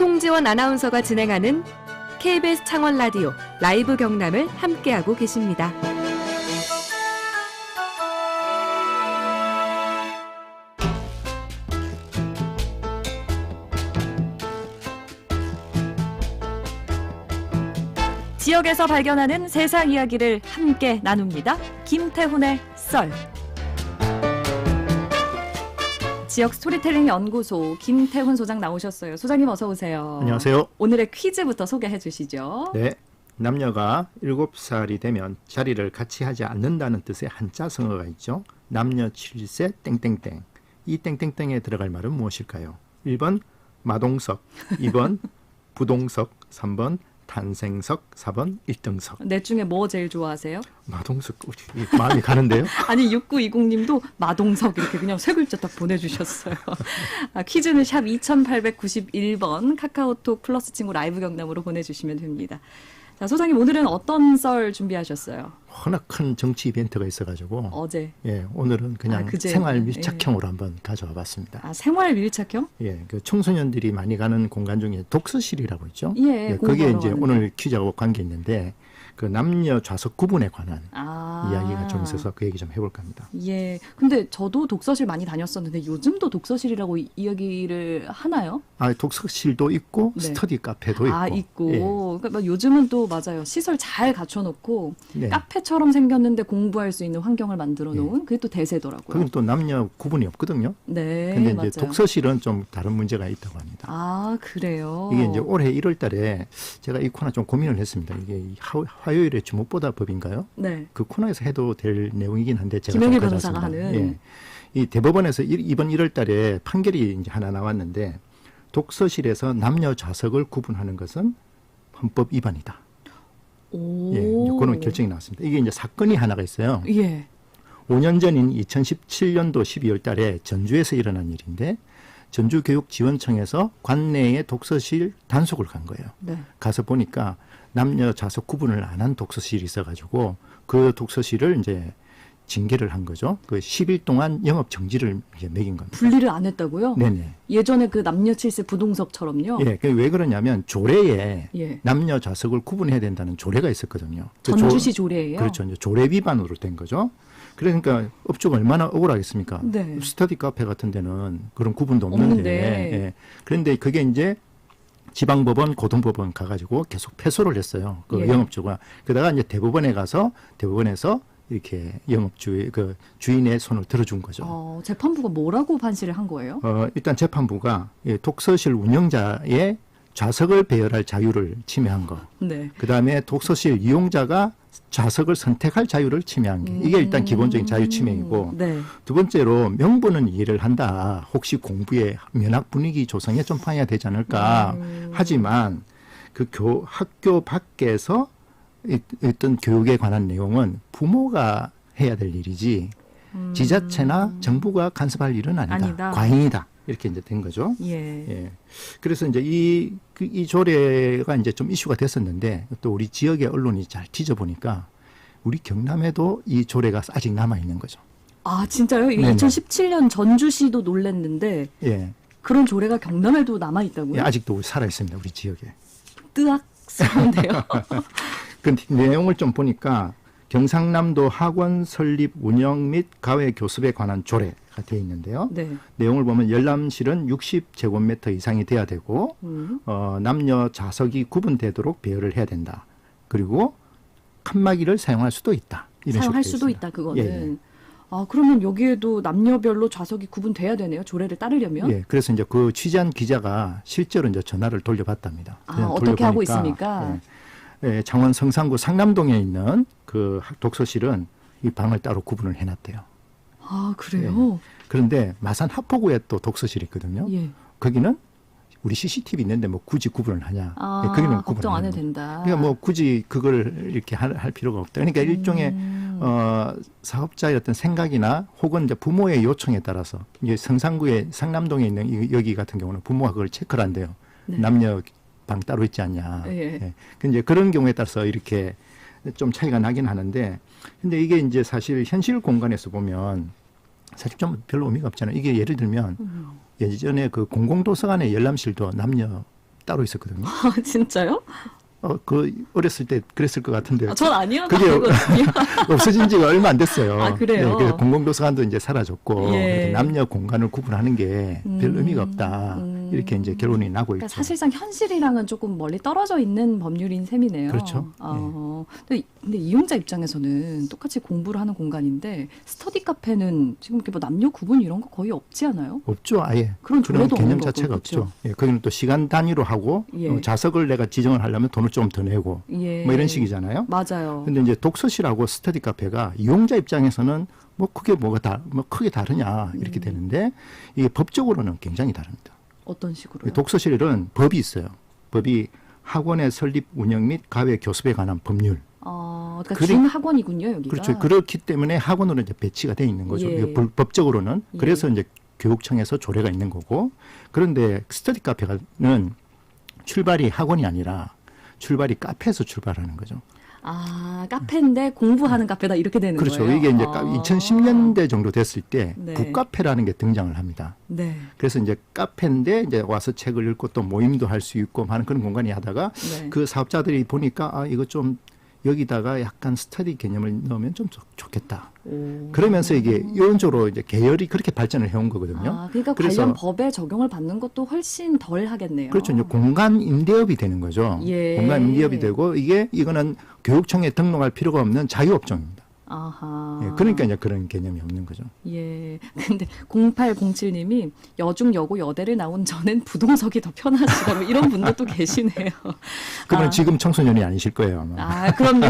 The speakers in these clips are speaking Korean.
송지원 아나운서가 진행하는 KBS 창원 라디오 라이브 경남을 함께하고 계십니다. 지역에서 발견하는 세상 이야기를 함께 나눕니다. 김태훈의 썰. 지역 스토리텔링 연구소 김태훈 소장 나오셨어요. 소장님 어서 오세요. 안녕하세요. 오늘의 퀴즈부터 소개해 주시죠. 네, 남녀가 7살이 되면 자리를 같이 하지 않는다는 뜻의 한자성어가 있죠. 남녀 7세 땡땡땡. 이 땡땡땡에 들어갈 말은 무엇일까요? 1번 마동석, 2번 부동석, 3번 탄생석, 4번 1등석. 넷 중에 뭐 제일 좋아하세요? 마동석, 마음이 가는데요. 아니 6920님도 마동석 이렇게 그냥 세 글자 딱 보내주셨어요. 퀴즈는 샵 2891번 카카오톡 플러스 친구 라이브 경남으로 보내주시면 됩니다. 자, 소장님 오늘은 어떤 썰 준비하셨어요? 워낙 큰 정치 이벤트가 있어가지고 어제. 예, 오늘은 그냥 그제. 생활 밀착형으로 한번 가져와 봤습니다. 생활 밀착형? 예, 그 청소년들이 많이 가는 공간 중에 독서실이라고 있죠. 예, 거기에 이제 가는데. 오늘 퀴즈하고 관계 있는데 그 남녀 좌석 구분에 관한 이야기가 좀 있어서 그 얘기 좀 해볼까 합니다. 예, 근데 저도 독서실 많이 다녔었는데 요즘도 독서실이라고 이야기를 하나요? 독서실도 있고 네. 스터디 카페도 있고. 있고. 예. 그러니까 막 요즘은 또 맞아요. 시설 잘 갖춰놓고 네. 카페처럼 생겼는데 공부할 수 있는 환경을 만들어 놓은 그게 또 대세더라고요. 거긴 또 남녀 구분이 없거든요. 네, 근데 맞아요. 이제 독서실은 좀 다른 문제가 있다고 합니다. 그래요? 이게 이제 올해 1월 달에 제가 이 코너 좀 고민을 했습니다. 이게 이 화요일에 주목보다 법인가요? 네. 그 코너에서 해도 될 내용이긴 한데 제가 김영일 좀 변호사가 가져왔습니다. 하는. 이 대법원에서 이번 1월 달에 판결이 이제 하나 나왔는데 독서실에서 남녀 좌석을 구분하는 것은 헌법 위반이다. 오. 예, 그런 결정이 나왔습니다. 이게 이제 사건이 하나가 있어요. 예. 5년 전인 2017년도 12월 달에 전주에서 일어난 일인데 전주교육지원청에서 관내에 독서실 단속을 간 거예요. 네. 가서 보니까 남녀 좌석 구분을 안 한 독서실이 있어가지고 그 독서실을 이제 징계를 한 거죠. 그 10일 동안 영업 정지를 이제 매긴 겁니다. 분리를 안 했다고요? 네네. 예전에 그 남녀 칠세 부동석처럼요? 예, 그 왜 그러냐면 조례에 예. 남녀 좌석을 구분해야 된다는 조례가 있었거든요. 그 전주시 조례예요? 그렇죠. 이제 조례 위반으로 된 거죠. 그러니까 업주가 얼마나 억울하겠습니까? 네. 스터디 카페 같은 데는 그런 구분도 없는데. 예. 그런데 그게 이제 지방법원, 고등법원 가가지고 계속 패소를 했어요. 그 예. 영업주가. 그러다가 이제 대법원에 가서 대법원에서 이렇게 영업주의 그 주인의 손을 들어준 거죠. 재판부가 뭐라고 판시를 한 거예요? 일단 재판부가 독서실 운영자의 좌석을 배열할 자유를 침해한 거. 네. 그다음에 독서실 이용자가 좌석을 선택할 자유를 침해한 게 이게 일단 기본적인 자유 침해이고 네. 두 번째로 명분은 이해를 한다. 혹시 공부에 면학 분위기 조성에 좀 방해가 되지 않을까. 하지만 그 학교 밖에서 어떤 교육에 관한 내용은 부모가 해야 될 일이지 지자체나 정부가 간섭할 일은 아니다. 과잉이다. 이렇게 이제 된 거죠. 예. 그래서 이제 이 조례가 이제 좀 이슈가 됐었는데 또 우리 지역의 언론이 잘 뒤져보니까 우리 경남에도 이 조례가 아직 남아 있는 거죠. 진짜요? 네네. 2017년 전주시도 놀랬는데 예. 그런 조례가 경남에도 남아 있다고요? 예, 아직도 살아 있습니다. 우리 지역에. 뜨악스러운데요. 그 내용을 좀 보니까 경상남도 학원 설립 운영 및 가외 교습에 관한 조례가 되어 있는데요. 네. 내용을 보면 열람실은 60제곱미터 이상이 돼야 되고 남녀 좌석이 구분되도록 배열을 해야 된다. 그리고 칸막이를 사용할 수도 있다. 이런 사용할 식으로 수도 되어 있습니다. 있다 그거는. 예. 그러면 여기에도 남녀별로 좌석이 구분돼야 되네요. 조례를 따르려면. 예, 그래서 이제 그 취재한 기자가 실제로 이제 전화를 돌려봤답니다. 어떻게 하고 있습니까? 예, 창원 성산구 상남동에 있는 그 독서실은 이 방을 따로 구분을 해놨대요. 그래요? 그런데 마산 하포구에 또 독서실이 있거든요. 예. 거기는 우리 CCTV 있는데 뭐 굳이 구분을 하냐? 거기는 걱정 안 구분을 해도 된다. 그러니까 뭐 굳이 그걸 이렇게 할 필요가 없다. 그러니까 일종의 사업자의 어떤 생각이나 혹은 이제 부모의 요청에 따라서 이제 성산구의 상남동에 있는 여기 같은 경우는 부모가 그걸 체크를 한대요. 네. 남녀 방 따로 있지 않냐. 예. 근데 이제 그런 경우에 따라서 이렇게 좀 차이가 나긴 하는데, 근데 이게 이제 사실 현실 공간에서 보면 사실 좀 별로 의미가 없잖아요. 이게 예를 들면 예전에 그 공공도서관의 열람실도 남녀 따로 있었거든요. 아, 진짜요? 그 어렸을 때 그랬을 것 같은데요. 아, 전 아니어도 그게 알거든요. 없어진 지가 얼마 안 됐어요. 아, 그래요? 네, 그래서 공공도서관도 이제 사라졌고 예. 이렇게 남녀 공간을 구분하는 게 별 의미가 없다. 이렇게 이제 결론이 나고 그러니까 있죠. 사실상 현실이랑은 조금 멀리 떨어져 있는 법률인 셈이네요. 그렇죠. 근데 이용자 입장에서는 똑같이 공부를 하는 공간인데 스터디 카페는 지금 이렇게 뭐 남녀 구분 이런 거 거의 없지 않아요? 없죠, 아예. 그런 조례도 개념 없는 거고, 자체가 그렇죠? 없죠. 예, 거기는 또 시간 단위로 하고 예. 자석을 내가 지정을 하려면 돈을 좀 더 내고 예. 뭐 이런 식이잖아요. 맞아요. 근데 이제 독서실하고 스터디 카페가 이용자 입장에서는 뭐 크게 뭐 크게 다르냐 이렇게 되는데 이게 법적으로는 굉장히 다릅니다. 어떤 식으로요? 독서실은 법이 있어요. 법이 학원의 설립, 운영 및 가외 교습에 관한 법률. 그러니까 그리- 중학원이군요, 여기가. 그렇죠. 그렇기 때문에 학원으로 이제 배치가 돼 있는 거죠. 예. 이게 법적으로는. 예. 그래서 이제 교육청에서 조례가 있는 거고. 그런데 스터디 카페는 출발이 학원이 아니라 출발이 카페에서 출발하는 거죠. 카페인데 공부하는 카페다 이렇게 되는 그렇죠. 거예요. 이게 이제 2010년대 정도 됐을 때 네. 북카페라는 게 등장을 합니다. 네. 그래서 이제 카페인데 이제 와서 책을 읽고 또 모임도 할 수 있고 하는 그런 공간이 하다가 네. 그 사업자들이 보니까 이거 좀 여기다가 약간 스터디 개념을 넣으면 좀 좋겠다. 오. 그러면서 이게 이런 쪽으로 이제 계열이 그렇게 발전을 해온 거거든요. 그러니까 그래서- 관련 법에 적용을 받는 것도 훨씬 덜 하겠네요. 그렇죠. 이제 공간 임대업이 되는 거죠. 예. 공간 임대업이 되고 이거는 교육청에 등록할 필요가 없는 자유업종입니다. 아하. 예, 그러니까 이제 그런 개념이 없는 거죠. 예. 근데 0807님이 여중 여고 여대를 나온 저는 부동석이 더 편하시다고 이런 분들도 계시네요. 그러면 아. 지금 청소년이 아니실 거예요, 아마. 그럼요.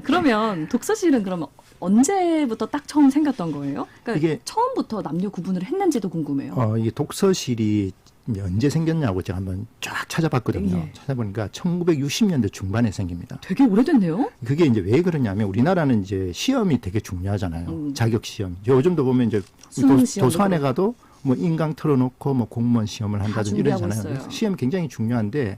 그러면 독서실은 그럼 언제부터 딱 처음 생겼던 거예요? 그러니까 이게- 처음부터 남녀 구분을 했는지도 궁금해요. 이게 독서실이 이제 언제 생겼냐고 제가 한번 쫙 찾아봤거든요. 예. 찾아보니까 1960년대 중반에 생깁니다. 되게 오래됐네요. 그게 이제 왜 그러냐면 우리나라는 이제 시험이 되게 중요하잖아요. 자격 시험. 요즘도 보면 이제 수능 시험도 도서관에 그렇고. 가도 뭐 인강 틀어놓고 뭐 공무원 시험을 한다든지 준비하고 이러잖아요. 있어요. 시험이 굉장히 중요한데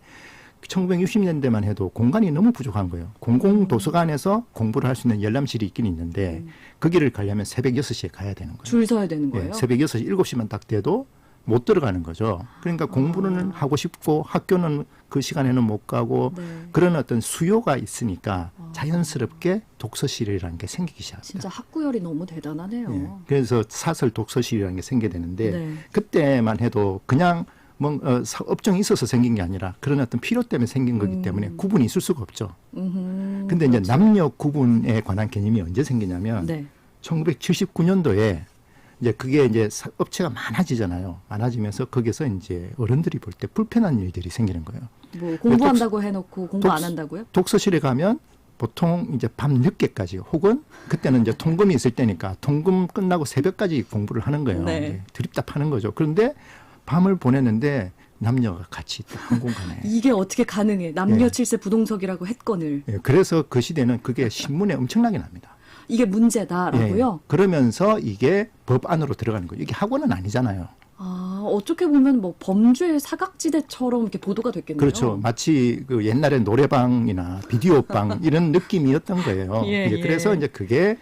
1960년대만 해도 공간이 너무 부족한 거예요. 공공 도서관에서 공부를 할 수 있는 열람실이 있긴 있는데 거기를 가려면 새벽 6시에 가야 되는 거예요. 줄 서야 되는 거예요. 예, 새벽 6시, 7시만 딱 돼도 못 들어가는 거죠. 그러니까 공부는 하고 싶고 학교는 그 시간에는 못 가고 네. 그런 어떤 수요가 있으니까 자연스럽게 독서실이라는 게 생기기 시작합니다. 진짜 학구열이 너무 대단하네요. 예, 그래서 사설 독서실이라는 게 생기게 되는데 네. 그때만 해도 그냥 업종이 있어서 생긴 게 아니라 그런 어떤 필요 때문에 생긴 거기 때문에 구분이 있을 수가 없죠. 근데 이제 남녀 구분에 관한 개념이 언제 생기냐면 네. 1979년도에 이제 그게 이제 업체가 많아지잖아요. 많아지면서 거기서 이제 어른들이 볼 때 불편한 일들이 생기는 거예요. 뭐 공부한다고 해놓고 공부 안 한다고요? 독서실에 가면 보통 이제 밤 늦게까지 혹은 그때는 이제 통금이 있을 때니까 통금 끝나고 새벽까지 공부를 하는 거예요. 네. 이제 드립답하는 거죠. 그런데 밤을 보내는데 남녀가 같이 있다 한 공간에. 이게 어떻게 가능해? 남녀 예. 7세 부동석이라고 했건을. 예, 그래서 그 시대는 그게 신문에 엄청나게 납니다. 이게 문제다라고요? 예, 그러면서 이게 법 안으로 들어가는 거예요. 이게 학원은 아니잖아요. 어떻게 보면 뭐 범죄의 사각지대처럼 이렇게 보도가 됐겠네요. 그렇죠. 마치 그 옛날에 노래방이나 비디오방 이런 느낌이었던 거예요. 예, 이제 예. 그래서 이제 그게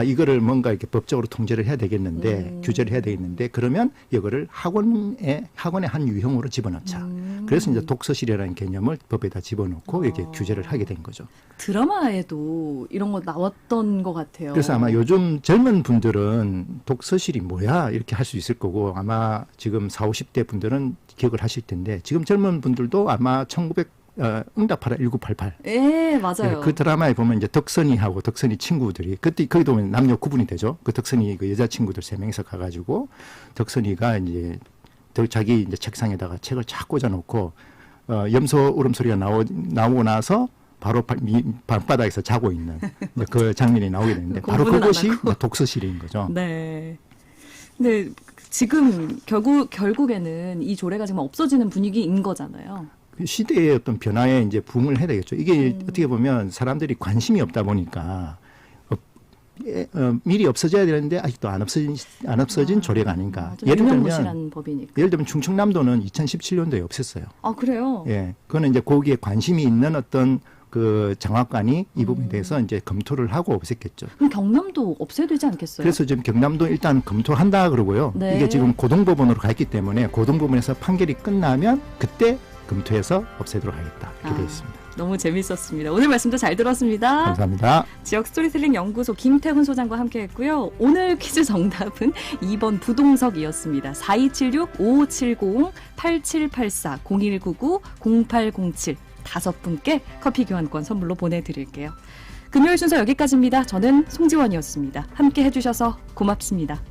이거를 뭔가 이렇게 법적으로 통제를 해야 되겠는데 규제를 해야 되겠는데 그러면 이거를 학원의 한 유형으로 집어넣자. 그래서 이제 독서실이라는 개념을 법에다 집어넣고 이렇게 규제를 하게 된 거죠. 드라마에도 이런 거 나왔던 것 같아요. 그래서 아마 요즘 젊은 분들은 독서실이 뭐야 이렇게 할 수 있을 거고 아마 지금 40, 50대 분들은 기억을 하실 텐데 지금 젊은 분들도 아마 응답하라 1988. 예, 맞아요. 그 드라마에 보면 이제 덕선이하고 덕선이 친구들이 그때 거기도 보면 남녀 구분이 되죠. 그 덕선이 그 여자친구들 3명이서 가가지고 덕선이가 이제 자기 이제 책상에다가 책을 쫙 꽂아놓고 염소 울음소리가 나오고 나서 바로 방바닥에서 자고 있는 이제 그 장면이 나오게 되는데 바로 공부는 안 그것이 하고. 독서실인 거죠. 네. 근데 지금 결국에는 이 조례가 지금 없어지는 분위기인 거잖아요. 시대의 어떤 변화에 이제 부응을 해야 되겠죠. 이게 어떻게 보면 사람들이 관심이 없다 보니까 미리 없어져야 되는데 아직도 안 없어진 조례가 아닌가. 유명무실한 법이니까. 예를 들면 충청남도는 2017년도에 없앴어요. 그래요? 예, 그거는 이제 거기에 관심이 있는 어떤 그 장학관이 이 부분에 대해서 이제 검토를 하고 없앴겠죠. 그럼 경남도 없애야 되지 않겠어요? 그래서 지금 경남도 일단 검토한다 그러고요. 네. 이게 지금 고등법원으로 가 있기 때문에 고등법원에서 판결이 끝나면 그때 검토해서 없애도록 하겠다 이렇게 되어 있습니다. 너무 재밌었습니다. 오늘 말씀도 잘 들었습니다. 감사합니다. 지역 스토리텔링 연구소 김태훈 소장과 함께했고요. 오늘 퀴즈 정답은 2번 부동석이었습니다. 4276-5790-8784-0199-0807 5분께 커피 교환권 선물로 보내드릴게요. 금요일 순서 여기까지입니다. 저는 송지원이었습니다. 함께 해주셔서 고맙습니다.